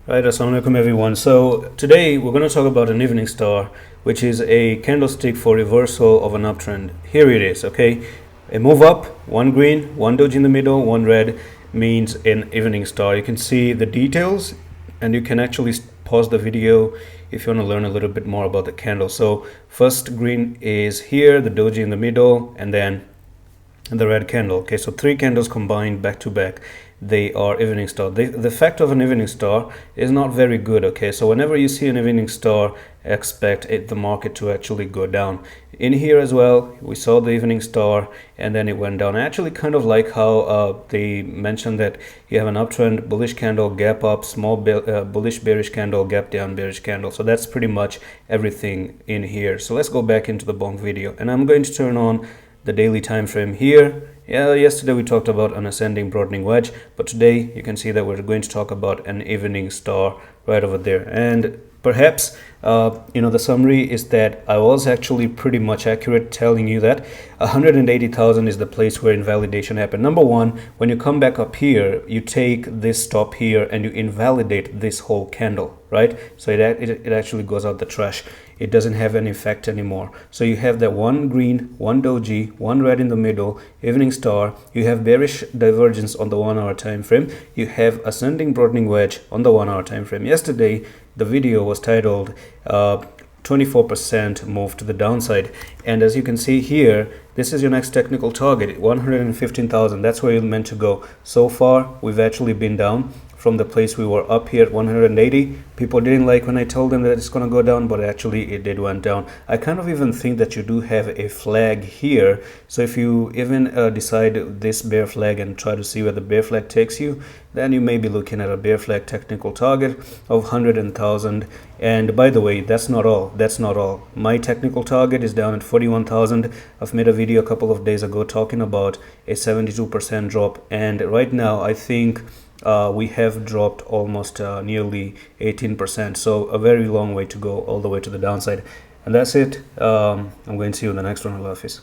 Right, assalamu alaikum everyone. So today we're going to talk about an evening star, which is a candlestick for reversal of an uptrend. Here it is, okay? A move up, one green, one doji in the middle, one red means an evening star. You can see the details and you can actually pause the video if you want to learn a little bit more about the candle. So first green is here, the doji in the middle, and then the red candle. Okay, so three candles combined back to back, they are evening star. The fact of an evening star is not very good. Okay, so whenever you see an evening star, expect the market to actually go down. In here as well, we saw the evening star and then it went down. I actually kind of like how they mentioned that you have an uptrend, bullish candle, gap up, small bullish bearish candle, gap down, bearish candle. So that's pretty much everything in here. So let's go back into the bonk video and I'm going to turn on the daily time frame here. Yesterday we talked about an ascending broadening wedge, but today you can see that we're going to talk about an evening star right over there. And perhaps the summary is that I was actually pretty much accurate telling you that 180,000 is the place where invalidation happened. Number one, when you come back up here, you take this stop here and you invalidate this whole candle, right? So it actually goes out the trash. It doesn't have any effect anymore. So you have that one green, one doji, one red in the middle, evening star. You have bearish divergence on the 1 hour time frame. You have ascending broadening wedge on the 1 hour time frame. Yesterday the video was titled 24% move to the downside, and as you can see here, this is your next technical target, 115,000. That's where you're meant to go. So far we've actually been down from the place we were up here at 180. People didn't like when I told them that it's going to go down, but actually it did went down. I kind of even think that you do have a flag here. So if you even decide this bear flag and try to see where the bear flag takes you, then you may be looking at a bear flag technical target of 100,000. And by the way, that's not all. That's not all. My technical target is down at 41,000. I've made a video a couple of days ago talking about a 72% drop, and right now I think we have dropped almost nearly 18%. So a very long way to go all the way to the downside. And that's it. I'm going to see you in the next one. Allah Hafiz.